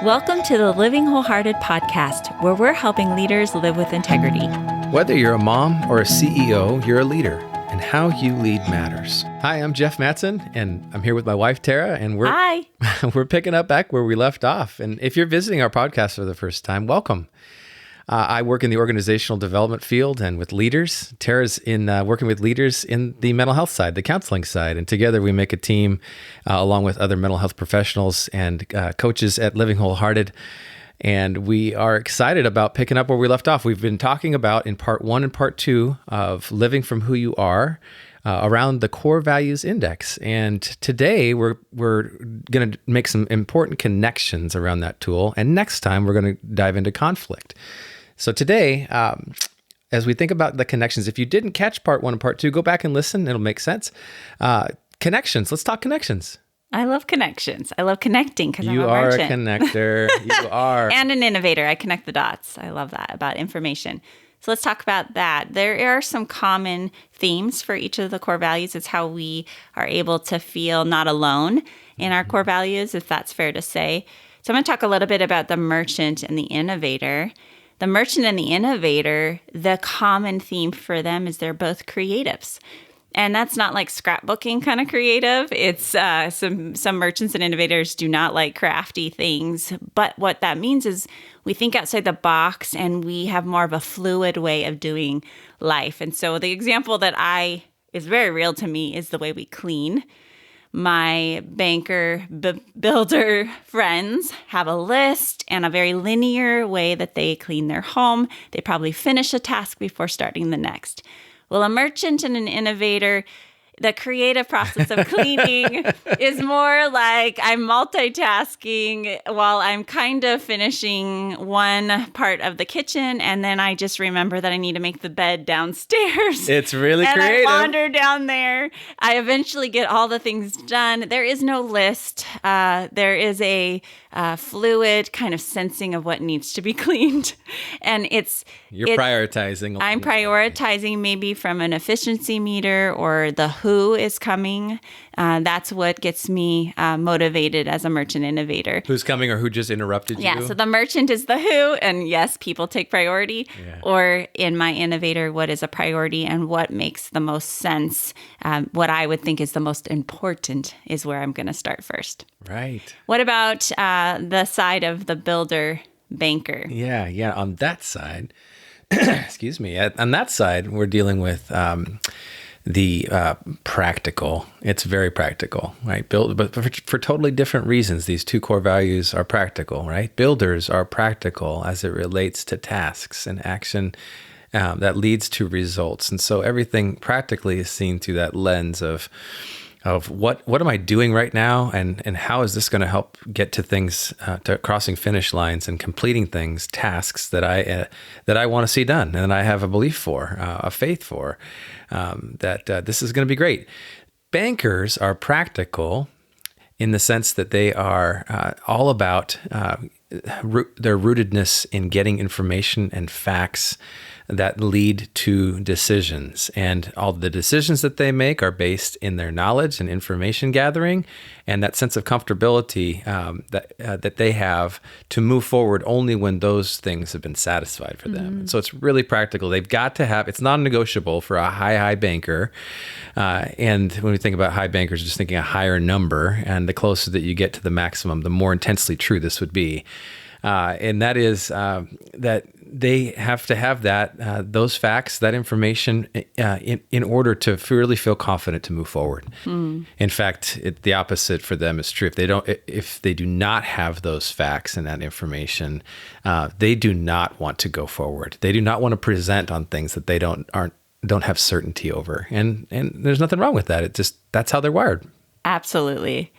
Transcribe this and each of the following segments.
Welcome to the Living Wholehearted podcast, where we're helping leaders live with integrity. Whether you're a mom or a CEO, you're a leader, and how you lead matters. Hi, I'm Jeff Mattson, and I'm here with my wife, Terra, and we're picking up back where we left off. And if you're visiting our podcast for the first time, welcome. I work in the organizational development field and with leaders. Terra's in working with leaders in the mental health side, the counseling side. And together we make a team along with other mental health professionals and coaches at Living Wholehearted. And we are excited about picking up where we left off. We've been talking about in part 1 and part 2 of Living from Who You Are around the core values index. And today we're going to make some important connections around that tool. And next time we're going to dive into conflict. So today, as we think about the connections, if you didn't catch part 1 and part 2, go back and listen. It'll make sense. Connections. Let's talk connections. I love connections. I love connecting because I'm a You are merchant. a connector. You are. And an innovator. I connect the dots. I love that about information. So let's talk about that. There are some common themes for each of the core values. It's how we are able to feel not alone in our core values, if that's fair to say. So I'm going to talk a little bit about the merchant and the innovator. The merchant and the innovator, the common theme for them is they're both creatives. And that's not like scrapbooking kind of creative. It's some merchants and innovators do not like crafty things. But what that means is we think outside the box and we have more of a fluid way of doing life. And so the example that is very real to me is the way we clean. My banker builder friends have a list and a very linear way that they clean their home. They probably finish a task before starting the next. Well, a merchant and an innovator, the creative process of cleaning is more like I'm multitasking while I'm kind of finishing one part of the kitchen, and then I just remember that I need to make the bed downstairs. It's really and creative. I wander down there. I eventually get all the things done. There is no list. There is a fluid kind of sensing of what needs to be cleaned. And You're prioritizing. I'm prioritizing maybe from an efficiency meter or the who is coming. That's what gets me motivated as a merchant innovator. Who's coming or who just interrupted you? Yeah, so the merchant is the who, and yes, people take priority. Yeah. Or in my innovator, what is a priority and what makes the most sense? What I would think is the most important is where I'm going to start first. Right. What about the side of the builder banker? Yeah. On that side, excuse me. On that side, we're dealing with the practical. It's very practical, right? But for totally different reasons. These two core values are practical, right? Builders are practical as it relates to tasks and action that leads to results. And so everything practically is seen through that lens of what am I doing right now, and how is this going to help get to things, to crossing finish lines and completing things, tasks that I want to see done, and I have a belief for, a faith for, that this is going to be great. Bankers are practical in the sense that they are all about their rootedness in getting information and facts that lead to decisions. And all the decisions that they make are based in their knowledge and information gathering and that sense of comfortability that they have to move forward only when those things have been satisfied for them. And so it's really practical. They've got to have, it's non-negotiable for a high banker. And when we think about high bankers, just thinking a higher number, and the closer that you get to the maximum, the more intensely true this would be. And that is that they have to have those facts, that information in order to really feel confident to move forward. In fact, the opposite for them is true. If they do not have those facts and that information, they do not want to go forward. They do not want to present on things that they don't have certainty over. And there's nothing wrong with that. That's how they're wired. Absolutely.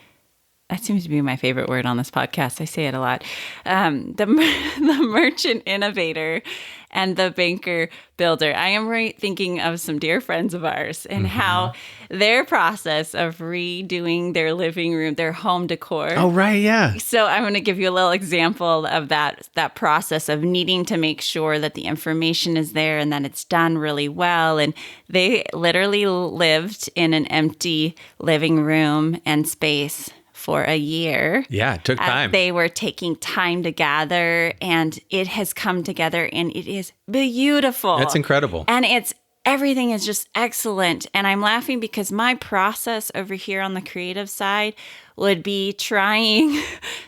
That seems to be my favorite word on this podcast. I say it a lot. The merchant innovator and the banker builder. I am thinking of some dear friends of ours and how their process of redoing their living room, their home decor. Oh, right, yeah. So I'm going to give you a little example of that process of needing to make sure that the information is there and that it's done really well. And they literally lived in an empty living room and space for a year. Yeah, it took time. They were taking time to gather, and it has come together, and it is beautiful. It's incredible. And everything is just excellent. And I'm laughing because my process over here on the creative side would be trying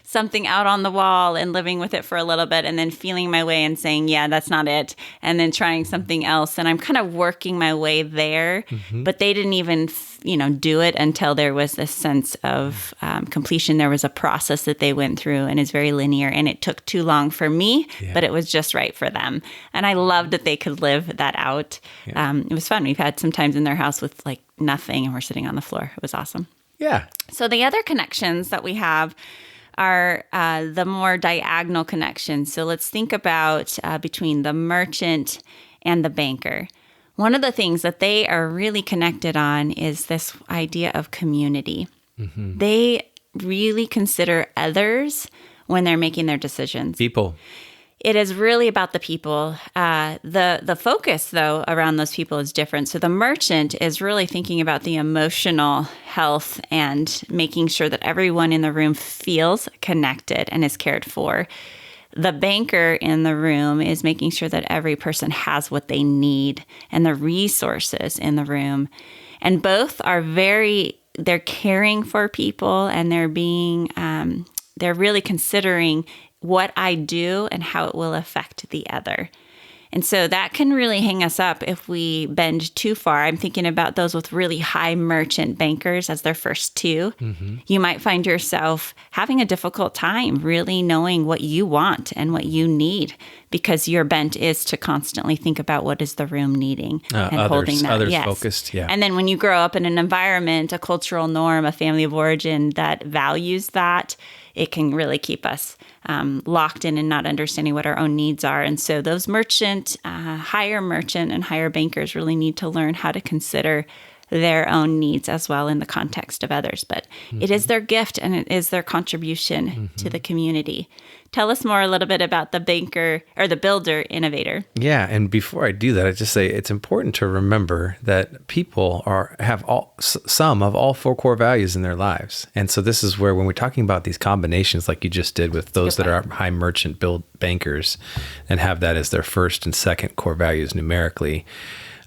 something out on the wall and living with it for a little bit and then feeling my way and saying, yeah, that's not it. And then trying something else. And I'm kind of working my way there, but they didn't even, do it until there was this sense of completion. There was a process that they went through, and it's very linear, and it took too long for me, but it was just right for them. And I loved that they could live that out. Yeah. It was fun. We've had some times in their house with like nothing, and we're sitting on the floor. It was awesome. Yeah. So the other connections that we have are the more diagonal connections. So let's think about between the merchant and the banker. One of the things that they are really connected on is this idea of community. They really consider others when they're making their decisions. People. It is really about the people. The focus, though, around those people is different. So the merchant is really thinking about the emotional health and making sure that everyone in the room feels connected and is cared for. The banker in the room is making sure that every person has what they need and the resources in the room. And both are they're caring for people, and they're really considering what I do and how it will affect the other. And so that can really hang us up if we bend too far. I'm thinking about those with really high merchant bankers as their first two. You might find yourself having a difficult time really knowing what you want and what you need, because your bent is to constantly think about what is the room needing and holding that. Others focused, yeah. And then when you grow up in an environment, a cultural norm, a family of origin that values that, it can really keep us locked in and not understanding what our own needs are. And so those higher merchant and higher bankers really need to learn how to consider their own needs as well in the context of others. But it is their gift, and it is their contribution to the community. Tell us more a little bit about the banker or the builder innovator. Yeah, and before I do that, I just say it's important to remember that people have some of all four core values in their lives. And so this is where, when we're talking about these combinations, like you just did with those that are high merchant bankers and have that as their first and second core values numerically,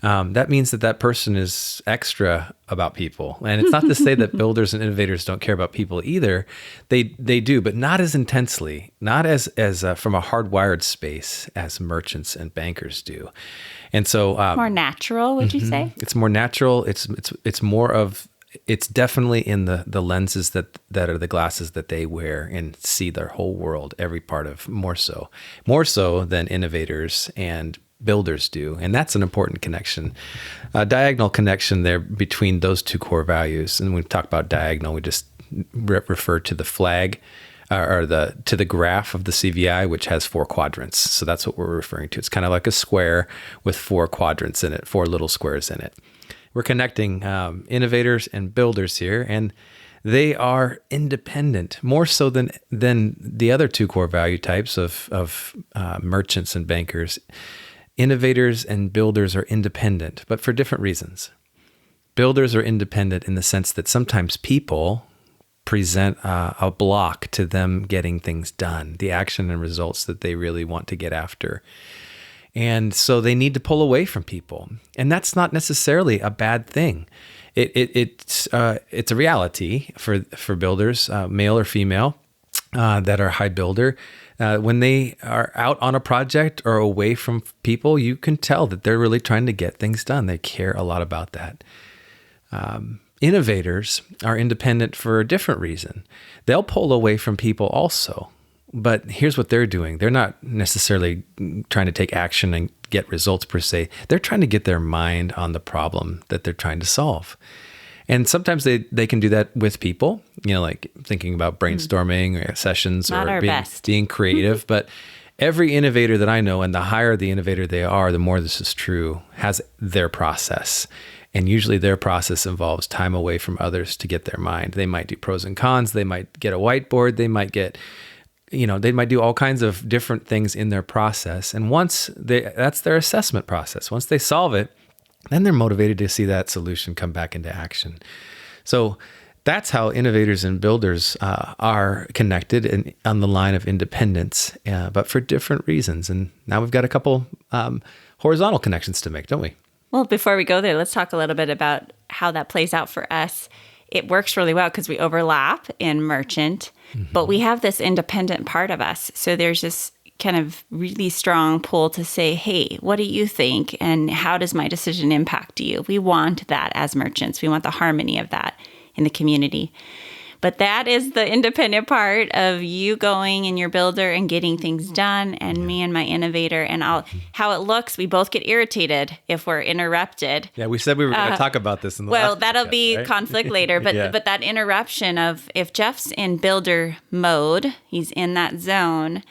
that means that person is extra about people. And it's not to say that builders and innovators don't care about people either. They do, but not as intensely, not as from a hardwired space as merchants and bankers do. And so more natural, would you say? It's more natural. It's more of, it's definitely in the lenses that are the glasses that they wear and see their whole world, every part of, more so than innovators and builders do. And that's an important connection, a diagonal connection there between those two core values. And when we talk about diagonal, we just refer to the flag to the graph of the CVI, which has 4 quadrants. So that's what we're referring to. It's kind of like a square with 4 quadrants in it, 4 little squares in it. We're connecting innovators and builders here, and they are independent, more so than the other 2 core value types of merchants and bankers. Innovators and builders are independent, but for different reasons. Builders are independent in the sense that sometimes people present a block to them getting things done, the action and results that they really want to get after. And so they need to pull away from people. And that's not necessarily a bad thing. It's a reality for builders, male or female, that are high builder. When they are out on a project or away from people, you can tell that they're really trying to get things done. They care a lot about that. Innovators are independent for a different reason. They'll pull away from people also. But here's what they're doing. They're not necessarily trying to take action and get results per se. They're trying to get their mind on the problem that they're trying to solve. And sometimes they can do that with people, like thinking about brainstorming or sessions or being creative. But every innovator that I know, and the higher the innovator they are, the more this is true, has their process. And usually their process involves time away from others to get their mind. They might do pros and cons. They might get a whiteboard. They might they might do all kinds of different things in their process. And that's their assessment process. Once they solve it, then they're motivated to see that solution come back into action. So That's how innovators and builders are connected on the line of independence, but for different reasons. And now we've got a couple horizontal connections to make, don't we? Well, before we go there, let's talk a little bit about how that plays out for us. It works really well because we overlap in merchant, but we have this independent part of us. So there's this kind of really strong pull to say, hey, what do you think? And how does my decision impact you? We want that as merchants. We want the harmony of that in the community. But that is the independent part of you going in your builder and getting things done, and me and my innovator. And how it looks, we both get irritated if we're interrupted. Yeah, we said we were going to talk about this in the last that'll podcast, be right? conflict later. But but that interruption of if Jeff's in builder mode, he's in that zone,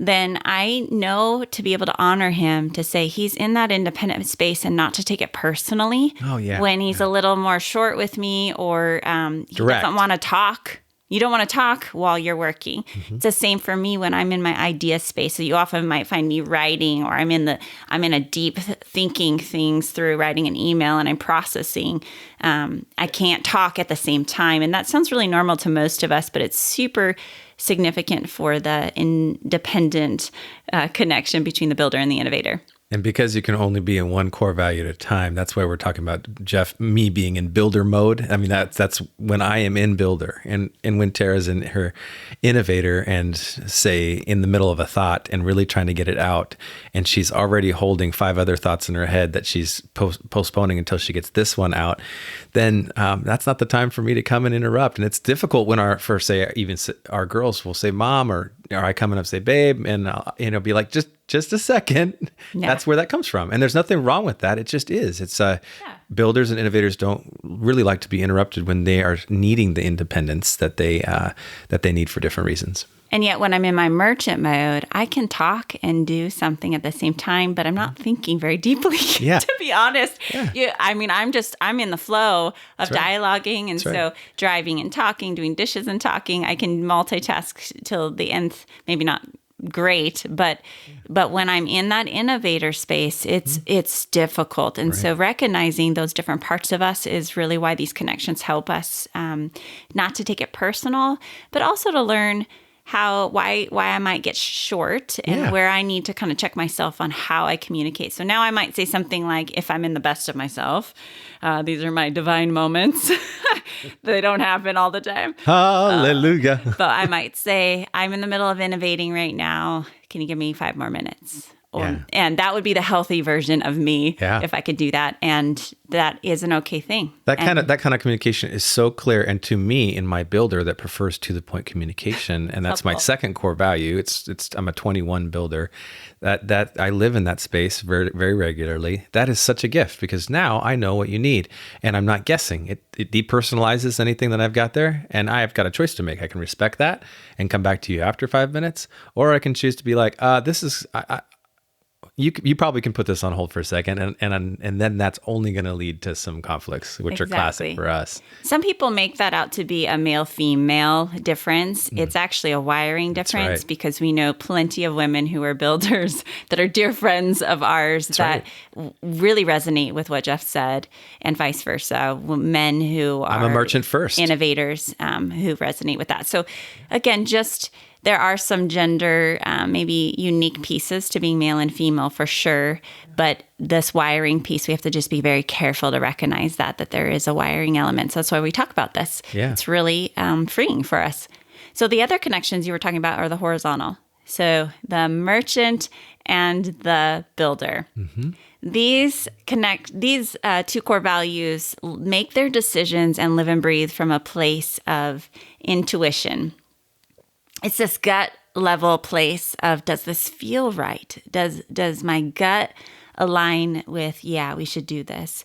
then I know to be able to honor him, to say he's in that independent space and not to take it personally. Oh, yeah. When he's a little more short with me, or he Direct. doesn't want to talk. You don't want to talk while you're working. It's the same for me when I'm in my idea space. So you often might find me writing, or I'm in a deep thinking things through writing an email, and I'm processing. I can't talk at the same time. And that sounds really normal to most of us, but it's super significant for the independent connection between the builder and the innovator. And because you can only be in one core value at a time, that's why we're talking about me being in builder mode. I mean, that's when I am in builder, and when Terra's in her innovator and say in the middle of a thought and really trying to get it out, and she's already holding 5 other thoughts in her head that she's postponing until she gets this one out, then that's not the time for me to come and interrupt. And it's difficult when our girls will say mom, or I come in and say babe, and I'll be like, just a second. Yeah. That's where that comes from. And there's nothing wrong with that. It just is. It's builders and innovators don't really like to be interrupted when they are needing the independence that they need for different reasons. And yet when I'm in my merchant mode, I can talk and do something at the same time, but I'm not thinking very deeply, to be honest. Yeah. I'm in the flow of dialoguing. And so driving and talking, doing dishes and talking, I can multitask till the nth, maybe not great, but when I'm in that innovator space, it's difficult. And so recognizing those different parts of us is really why these connections help us, not to take it personal, but also to learn why I might get short and where I need to kind of check myself on how I communicate. So now I might say something like, if I'm in the best of myself, these are my divine moments. They don't happen all the time. Hallelujah. But I might say, I'm in the middle of innovating right now. Can you give me 5 more minutes? And that would be the healthy version of me if I could do that. And that is an okay thing. That kind of communication is so clear. And to me, in my builder, that prefers to the point communication, and that's my second core value. I'm a 21 builder. That I live in that space very, very regularly. That is such a gift, because now I know what you need, and I'm not guessing. It depersonalizes anything that I've got there, and I have got a choice to make. I can respect that and come back to you after 5 minutes, or I can choose to be like, You probably can put this on hold for a second, and then that's only going to lead to some conflicts, which are classic for us. Some people make that out to be a male-female difference. It's actually a wiring difference, because we know plenty of women who are builders that are dear friends of ours really resonate with what Jeff said, and vice versa. Men who are I'm a merchant first. Innovators who resonate with that. So again, there are some gender, maybe unique pieces to being male and female for sure. But this wiring piece, we have to just be very careful to recognize that there is a wiring element. So that's why we talk about this. Yeah. It's really freeing for us. So the other connections you were talking about are the horizontal. So the merchant and the builder. Mm-hmm. These 2 core values make their decisions and live and breathe from a place of intuition. It's this gut level place of, does this feel right? Does my gut align with, we should do this?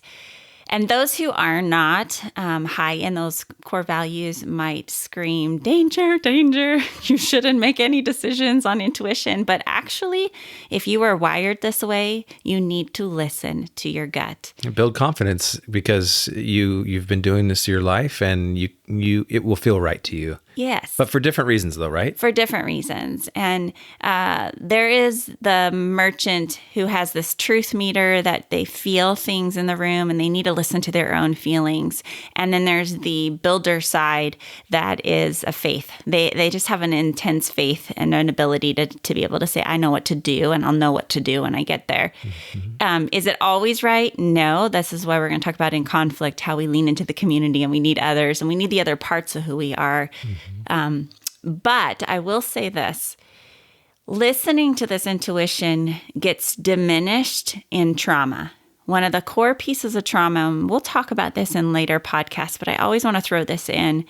And those who are not high in those core values might scream, danger, danger. You shouldn't make any decisions on intuition. But actually, if you are wired this way, you need to listen to your gut. Build confidence, because you've been doing this your life, and it will feel right to you. Yes. But for different reasons though, right? For different reasons. And there is the merchant who has this truth meter that they feel things in the room and they need to listen to their own feelings. And then there's the builder side that is a faith. They just have an intense faith and an ability to be able to say, I know what to do and I'll know what to do when I get there. Is it always right? No. This is why we're going to talk about in conflict, how we lean into the community and we need others and we need the other parts of who we are. But I will say this, listening to this intuition gets diminished in trauma. One of the core pieces of trauma, and we'll talk about this in later podcasts, but I always want to throw this in,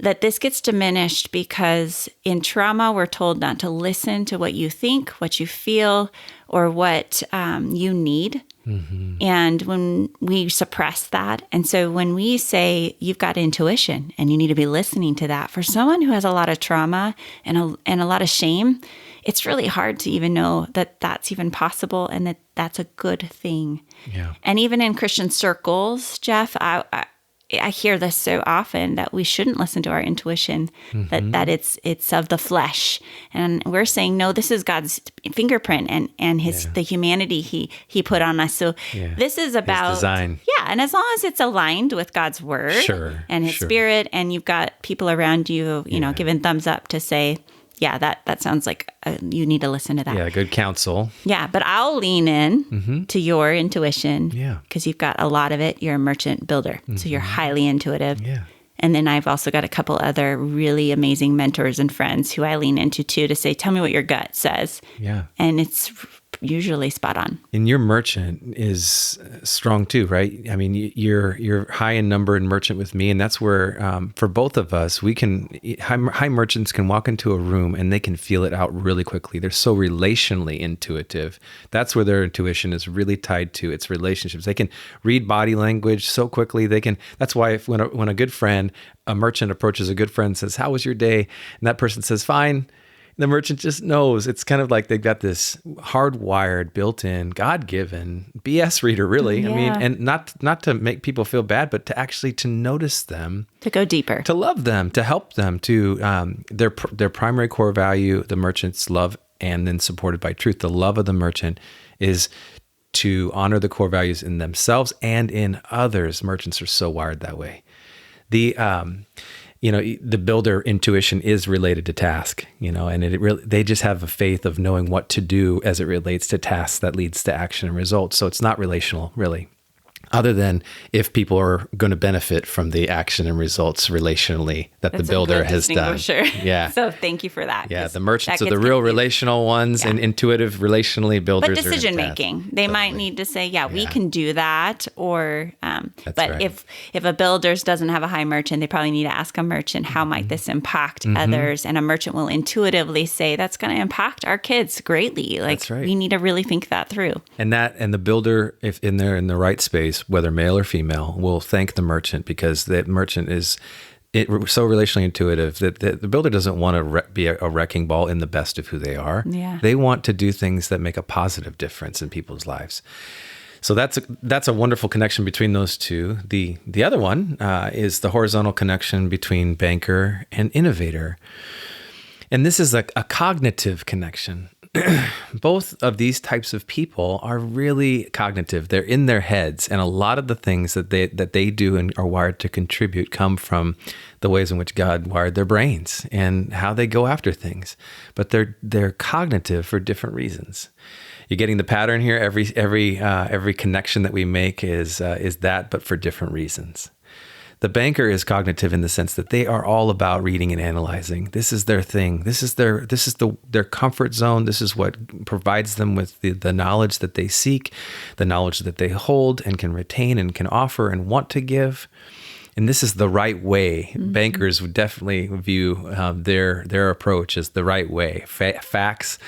that this gets diminished because in trauma, we're told not to listen to what you think, what you feel, or what you need. And when we suppress that, and so when we say you've got intuition and you need to be listening to that, for someone who has a lot of trauma and a lot of shame, it's really hard to even know that that's even possible and that that's a good thing. Yeah. And even in Christian circles, Jeff, I hear this so often that we shouldn't listen to our intuition, that it's of the flesh. And we're saying, no, this is God's fingerprint and the humanity he put on us. So this is about His design. Yeah. And as long as it's aligned with God's word and his spirit, and you've got people around you, you know, giving thumbs up to say, yeah, that sounds like you need to listen to that. Yeah, good counsel. Yeah, but I'll lean in to your intuition because you've got a lot of it. You're a merchant builder, so you're highly intuitive. Yeah. And then I've also got a couple other really amazing mentors and friends who I lean into too to say, tell me what your gut says. Yeah. And it's usually spot on. And your merchant is strong too, right? I mean, you're high in number and merchant with me, and that's where for both of us, we can high merchants can walk into a room and they can feel it out really quickly. They're so relationally intuitive. That's where their intuition is really tied to its relationships. They can read body language so quickly. That's why when a good friend, a merchant approaches a good friend and says, "How was your day?" and that person says, "Fine." The merchant just knows. It's kind of like they've got this hardwired, built-in, God-given BS reader, really. Yeah. I mean, and not to make people feel bad, but to actually to notice them, to go deeper, to love them, to help them, to their primary core value, the merchant's love, and then supported by truth. The love of the merchant is to honor the core values in themselves and in others. Merchants are so wired that way. The builder intuition is related to task, and they just have a faith of knowing what to do as it relates to tasks that leads to action and results. So it's not relational, really, other than if people are going to benefit from the action and results relationally that the builder has done. Yeah. So thank you for that. Yeah. The merchants are the real relational ones, and intuitive relationally builders. But decision making, they might need to say, we can do that. Or, but if a builder's doesn't have a high merchant, they probably need to ask a merchant, how might this impact others? And a merchant will intuitively say, that's going to impact our kids greatly. Like, that's right. We need to really think that through. And the builder, if they're in the right space, whether male or female, will thank the merchant, because that merchant is so relationally intuitive that the builder doesn't want to be a wrecking ball in the best of who they are. Yeah. They want to do things that make a positive difference in people's lives. So that's a wonderful connection between those two. The other one is the horizontal connection between banker and innovator. And this is a cognitive connection. Both of these types of people are really cognitive. They're in their heads, and a lot of the things that they do and are wired to contribute come from the ways in which God wired their brains and how they go after things. But they're cognitive for different reasons. You're getting the pattern here. Every connection that we make is that, but for different reasons. The banker is cognitive in the sense that they are all about reading and analyzing. This is their thing. This is their comfort zone. This is what provides them with the knowledge that they seek, the knowledge that they hold and can retain and can offer and want to give. And this is the right way. Mm-hmm. Bankers would definitely view their approach as the right way. Facts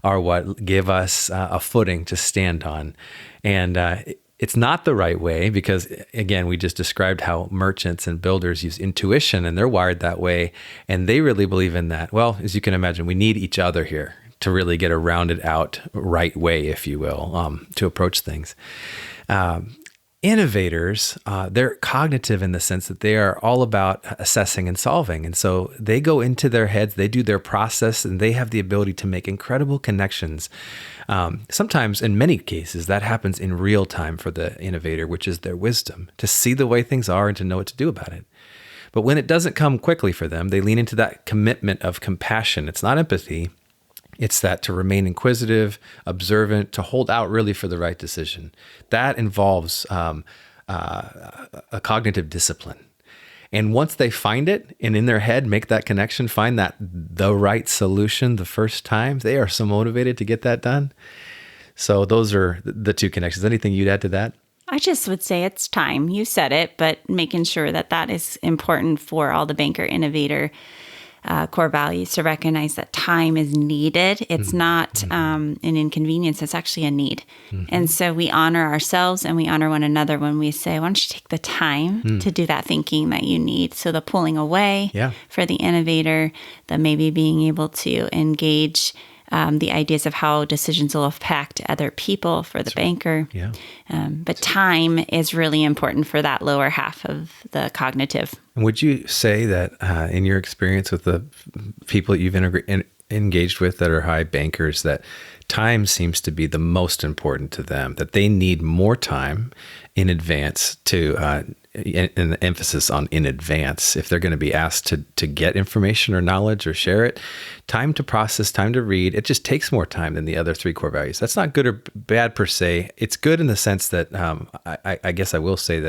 are what give us a footing to stand on. And it's not the right way because, again, we just described how merchants and builders use intuition, and they're wired that way, and they really believe in that. Well, as you can imagine, we need each other here to really get a rounded out right way, if you will, to approach things. Innovators, they're cognitive in the sense that they are all about assessing and solving. And so they go into their heads, they do their process, and they have the ability to make incredible connections. Sometimes, in many cases, that happens in real time for the innovator, which is their wisdom, to see the way things are and to know what to do about it. But when it doesn't come quickly for them, they lean into that commitment of compassion. It's not empathy. It's that to remain inquisitive, observant, to hold out really for the right decision. That involves a cognitive discipline. And once they find it and in their head make that connection, find that the right solution the first time, they are so motivated to get that done. So those are the two connections. Anything you'd add to that? I just would say it's time. You said it, but making sure that that is important for all the banker innovator core values to recognize that time is needed. It's not an inconvenience. It's actually a need. And so we honor ourselves and we honor one another when we say, why don't you take the time to do that thinking that you need? So the pulling away for the innovator, the maybe being able to engage the ideas of how decisions will impact other people for the banker. But time is really important for that lower half of the cognitive. Would you say that in your experience with the people that you've engaged with that are high bankers, that time seems to be the most important to them, that they need more time in advance to, and the emphasis on in advance, if they're going to be asked to get information or knowledge or share it, time to process, time to read, it just takes more time than the other three core values. That's not good or bad per se. It's good in the sense that I guess I will say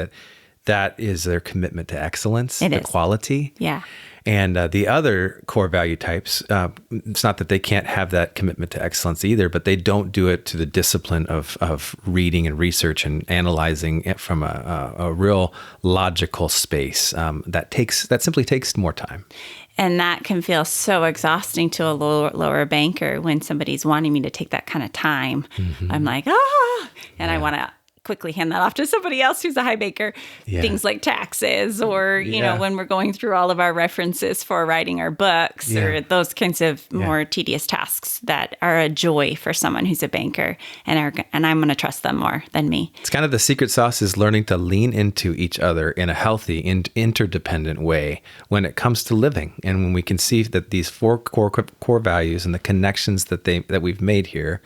that is their commitment to excellence, quality. Yeah. And the other core value types, it's not that they can't have that commitment to excellence either, but they don't do it to the discipline of reading and research and analyzing it from a real logical space. That simply takes more time. And that can feel so exhausting to a lower banker when somebody's wanting me to take that kind of time. I'm like, and I want to quickly hand that off to somebody else who's a high banker. Things like taxes or, you know, when we're going through all of our references for writing our books or those kinds of more tedious tasks that are a joy for someone who's a banker and I'm going to trust them more than me. It's kind of the secret sauce is learning to lean into each other in a healthy and interdependent way when it comes to living. And when we can see that these four core values and the connections that we've made here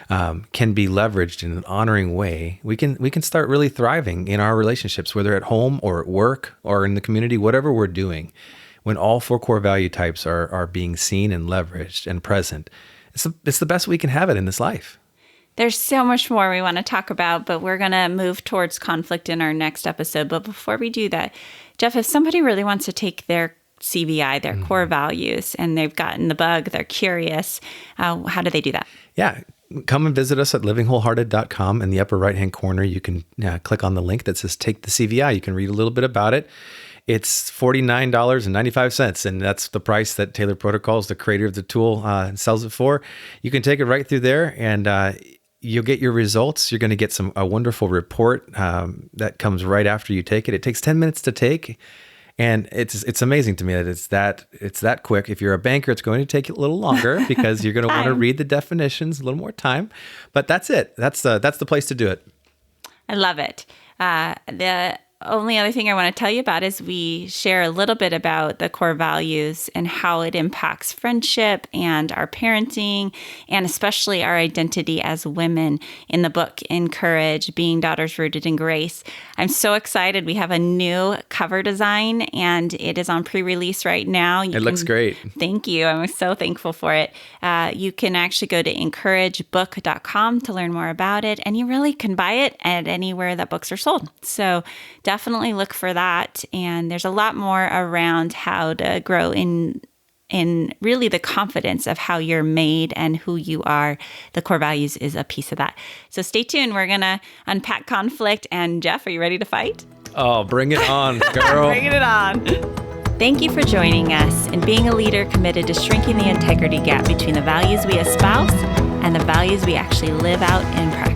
can be leveraged in an honoring way, we can start really thriving in our relationships, whether at home or at work or in the community, whatever we're doing. When all four core value types are being seen and leveraged and present, it's the best we can have it in this life. There's so much more we want to talk about, but we're going to move towards conflict in our next episode. But before we do that, Jeff, if somebody really wants to take their CVI, their core values, and they've gotten the bug, they're curious, how do they do that? Yeah. Come and visit us at livingwholehearted.com. In the upper right-hand corner, you can click on the link that says Take the CVI. You can read a little bit about it. It's $49.95, and that's the price that Taylor Protocols, the creator of the tool, sells it for. You can take it right through there, and you'll get your results. You're going to get a wonderful report that comes right after you take it. It takes 10 minutes to take. And it's amazing to me that it's that quick. If you're a banker, it's going to take a little longer because you're going to want to read the definitions, a little more time. But that's it. That's the place to do it. I love it. The only other thing I want to tell you about is we share a little bit about the core values and how it impacts friendship and our parenting, and especially our identity as women in the book, Encourage, Being Daughters Rooted in Grace. I'm so excited. We have a new cover design, and it is on pre-release right now. It looks great. Thank you. I'm so thankful for it. You can actually go to encouragebook.com to learn more about it, and you really can buy it at anywhere that books are sold. So definitely look for that. And there's a lot more around how to grow in really the confidence of how you're made and who you are. The core values is a piece of that. So stay tuned. We're going to unpack conflict. And Jeff, are you ready to fight? Oh, bring it on, girl. Bring it on. Thank you for joining us in being a leader committed to shrinking the integrity gap between the values we espouse and the values we actually live out in practice.